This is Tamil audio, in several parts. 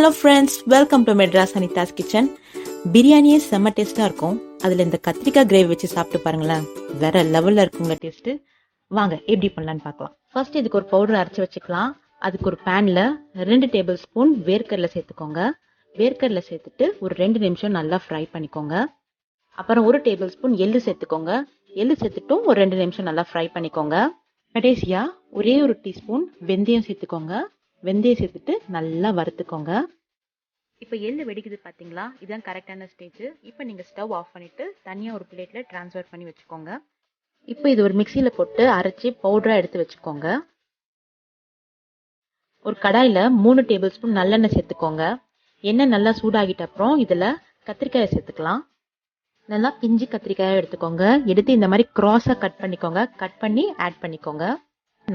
Hello friends, welcome to Madras Anita's kitchen. Biryani செம்ம டேஸ்டா இருக்கும். அதுல இந்த கத்திரிக்காய் கிரேவி வச்சு சாப்பிட்டு பாருங்களேன். வேற லெவல்ல இருக்குங்க டேஸ்ட். வாங்க எப்படி பண்ணலாம்னு பார்க்கலாம். ஃபர்ஸ்ட் இதுக்கு ஒரு பவுடர் அரைச்சு வச்சுக்கலாம். அதுக்கு ஒரு பேன்ல 2 டேபிள் ஸ்பூன் வேர்க்கடலை சேர்த்துக்கோங்க. வேர்க்கடலை சேர்த்துட்டு ஒரு 2 நிமிஷம் நல்லா ஃப்ரை பண்ணிக்கோங்க. அப்புறம் 1 டேபிள் ஸ்பூன் எள்ளு சேர்த்துக்கோங்க. எள்ளு சேர்த்துட்டும் ஒரு 2 நிமிஷம் நல்லா ஃப்ரை பண்ணிக்கோங்க. கடைசியா ஒரே ஒரு டீஸ்பூன் வெந்தயம் சேர்த்துக்கோங்க. வெந்தயம் சேர்த்துட்டு நல்லா வறுத்துக்கோங்க. இப்போ எள்ளு வெடிக்குது பார்த்தீங்களா, இதுதான் கரெக்டான ஸ்டேஜ். இப்போ நீங்கள் ஸ்டவ் ஆஃப் பண்ணிவிட்டு தனியாக ஒரு பிளேட்டில் ட்ரான்ஸ்ஃபர் பண்ணி வச்சுக்கோங்க. இப்போ இது ஒரு மிக்சியில் போட்டு அரைச்சி பவுடராக எடுத்து வச்சுக்கோங்க. ஒரு கடாயில் 3 டேபிள் ஸ்பூன் நல்லெண்ணெய் சேர்த்துக்கோங்க. எண்ணெய் நல்லா சூடாகிட்ட அப்புறம் இதில் கத்திரிக்காயை சேர்த்துக்கலாம். நல்லா பிஞ்சு கத்திரிக்காயை எடுத்துக்கோங்க. எடுத்து இந்த மாதிரி க்ராஸாக கட் பண்ணிக்கோங்க. கட் பண்ணி ஆட் பண்ணிக்கோங்க.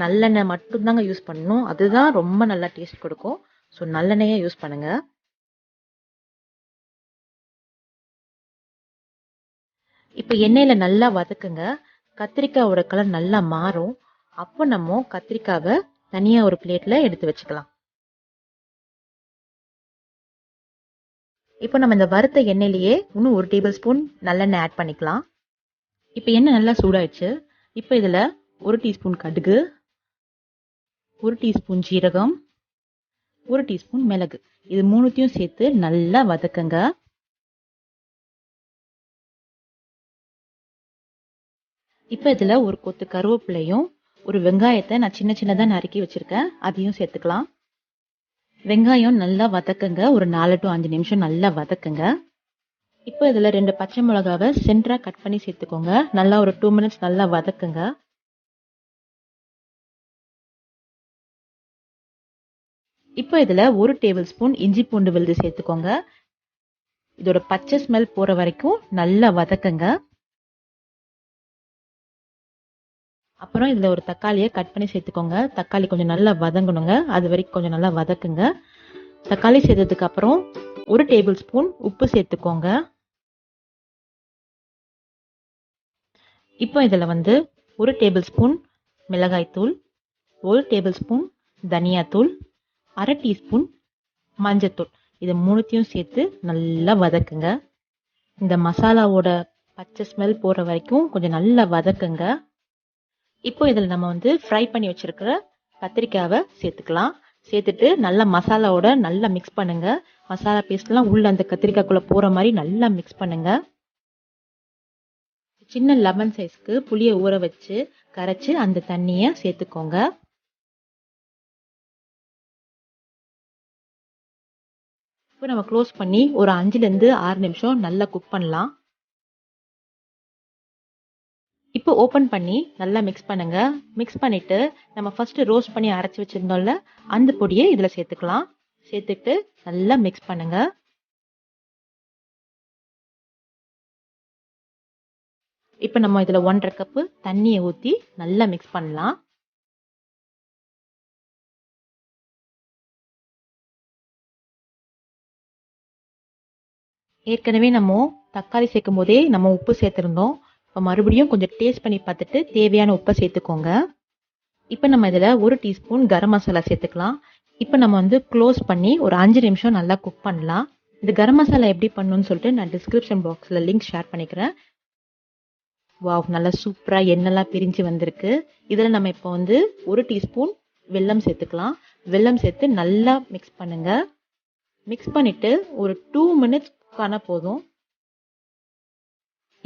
நல்லெண்ணெய் மட்டும்தாங்க யூஸ் பண்ணணும், அதுதான் ரொம்ப நல்லா டேஸ்ட் கொடுக்கும். ஸோ நல்லெண்ணெயை யூஸ் பண்ணுங்க. இப்போ எண்ணெயில் நல்லா வதக்குங்க. கத்திரிக்காயோட கலர் நல்லா மாறும். அப்போ நம்ம கத்திரிக்காவை தனியாக ஒரு பிளேட்டில் எடுத்து வச்சுக்கலாம். இப்போ நம்ம இந்த வறுத்த எண்ணெயிலேயே இன்னும் 1 டேபிள் ஸ்பூன் நல்லெண்ணெய் ஆட் பண்ணிக்கலாம். இப்போ எண்ணெய் நல்லா சூடாயிடுச்சு. இப்போ இதில் 1 டீஸ்பூன் கடுகு, 1 டீஸ்பூன் ஜீரகம், 1 டீஸ்பூன் மிளகு, இது மூணுத்தையும் சேர்த்து நல்லா வதக்குங்க. இப்போ இதில் ஒரு கொத்து கருவேப்பிலையும் ஒரு வெங்காயத்தை நான் சின்ன சின்னதாக நறுக்கி வச்சிருக்கேன், அதையும் சேர்த்துக்கலாம். வெங்காயம் நல்லா வதக்குங்க. ஒரு 4 to 5 நிமிஷம் நல்லா வதக்குங்க. இப்போ இதில் 2 பச்சை மிளகாவை சென்டராக கட் பண்ணி சேர்த்துக்கோங்க. நல்லா ஒரு 2 மினிட்ஸ் நல்லா வதக்குங்க. இப்போ இதில் 1 டேபிள் ஸ்பூன் இஞ்சி பூண்டு விழுது சேர்த்துக்கோங்க. இதோட பச்சை ஸ்மெல் போகிற வரைக்கும் நல்லா வதக்குங்க. அப்புறம் இதில் ஒரு தக்காளியை கட் பண்ணி சேர்த்துக்கோங்க. தக்காளி கொஞ்சம் நல்லா வதங்கணுங்க, அது வரைக்கும் கொஞ்சம் நல்லா வதக்குங்க. தக்காளி சேர்த்ததுக்கு அப்புறம் 1 டேபிள் ஸ்பூன் உப்பு சேர்த்துக்கோங்க. இப்போ இதில் 1 டேபிள் ஸ்பூன் மிளகாய்த்தூள், 1 டேபிள் ஸ்பூன் தனியாத்தூள், 1/2 டீஸ்பூன் மஞ்சத்தூள், இது மூணுத்தையும் சேர்த்து நல்லா வதக்குங்க. இந்த மசாலாவோட பச்சை ஸ்மெல் போகிற வரைக்கும் கொஞ்சம் நல்லா வதக்குங்க. இப்போ இதில் நம்ம ஃப்ரை பண்ணி வச்சிருக்கிற கத்திரிக்காவை சேர்த்துக்கலாம். சேர்த்துட்டு நல்லா மசாலாவோட நல்லா மிக்ஸ் பண்ணுங்க. மசாலா பேஸ்ட்லாம் உள்ள அந்த கத்திரிக்காய்க்குள்ள போகிற மாதிரி நல்லா மிக்ஸ் பண்ணுங்க. சின்ன லெமன் சைஸ்க்கு புளியை ஊற வச்சு கரைச்சி அந்த தண்ணியை சேர்த்துக்கோங்க. இப்போ நம்ம க்ளோஸ் பண்ணி ஒரு 5 to 6 நிமிஷம் நல்லா குக் பண்ணலாம். இப்போ ஓப்பன் பண்ணி நல்லா மிக்ஸ் பண்ணுங்க. மிக்ஸ் பண்ணிட்டு நம்ம ஃபர்ஸ்ட் ரோஸ்ட் பண்ணி அரைச்சி வச்சிருந்தோம்ல, அந்த பொடியை இதில் சேர்த்துக்கலாம். சேர்த்துட்டு நல்லா மிக்ஸ் பண்ணுங்க. இப்போ நம்ம இதில் 1.5 கப்பு தண்ணியை ஊற்றி நல்லா மிக்ஸ் பண்ணலாம். ஏற்கனவே நம்ம தக்காளி சேர்க்கும் போதே நம்ம உப்பு சேர்த்துருந்தோம். இப்போ மறுபடியும் கொஞ்சம் டேஸ்ட் பண்ணி பார்த்துட்டு தேவையான உப்பை சேர்த்துக்கோங்க. இப்போ நம்ம இதில் 1 டீஸ்பூன் கரம் மசாலா சேர்த்துக்கலாம். இப்போ நம்ம க்ளோஸ் பண்ணி ஒரு 5 நிமிஷம் நல்லா குக் பண்ணலாம். இந்த கரம் மசாலா எப்படி பண்ணணும்னு சொல்லிட்டு நான் டிஸ்கிரிப்ஷன் பாக்ஸில் லிங்க் ஷேர் பண்ணிக்கிறேன். வாவ், நல்லா சூப்பராக எண்ணெய்லாம் பிரிஞ்சு வந்திருக்கு. இதில் நம்ம இப்போ 1 டீஸ்பூன் வெல்லம் சேர்த்துக்கலாம். வெல்லம் சேர்த்து நல்லா மிக்ஸ் பண்ணுங்க. மிக்ஸ் பண்ணிட்டு ஒரு 2 மினிட்ஸ் குக் ஆனால் போதும்.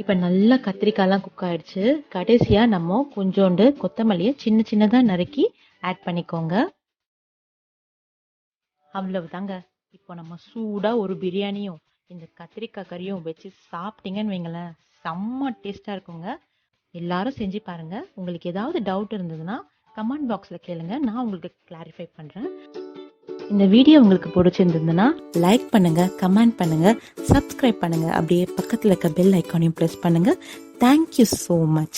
இப்போ நல்லா கத்திரிக்காய்லாம் குக் ஆயிடுச்சு. கடைசியாக நம்ம கொஞ்சோண்டு கொத்தமல்லியை சின்ன சின்னதாக நறுக்கி ஆட் பண்ணிக்கோங்க. அவ்வளவுதாங்க. இப்போ நம்ம சூடாக ஒரு பிரியாணியும் இந்த கத்திரிக்காய் கறியும் வச்சு சாப்பிட்டீங்கன்னு வைங்களேன், செம்ம டேஸ்ட்டாக இருக்குங்க. எல்லாரும் செஞ்சு பாருங்க. உங்களுக்கு ஏதாவது டவுட் இருந்ததுன்னா கமெண்ட் பாக்ஸில் கேளுங்க, நான் உங்களுக்கு கிளாரிஃபை பண்ணுறேன். இந்த வீடியோ உங்களுக்கு பிடிச்சிருந்ததுன்னா லைக் பண்ணுங்க, கமெண்ட் பண்ணுங்க, சப்ஸ்கிரைப் பண்ணுங்க. அப்படியே பக்கத்தில் இருக்க பெல் ஐக்கானையும் ப்ரெஸ் பண்ணுங்க. Thank you so much.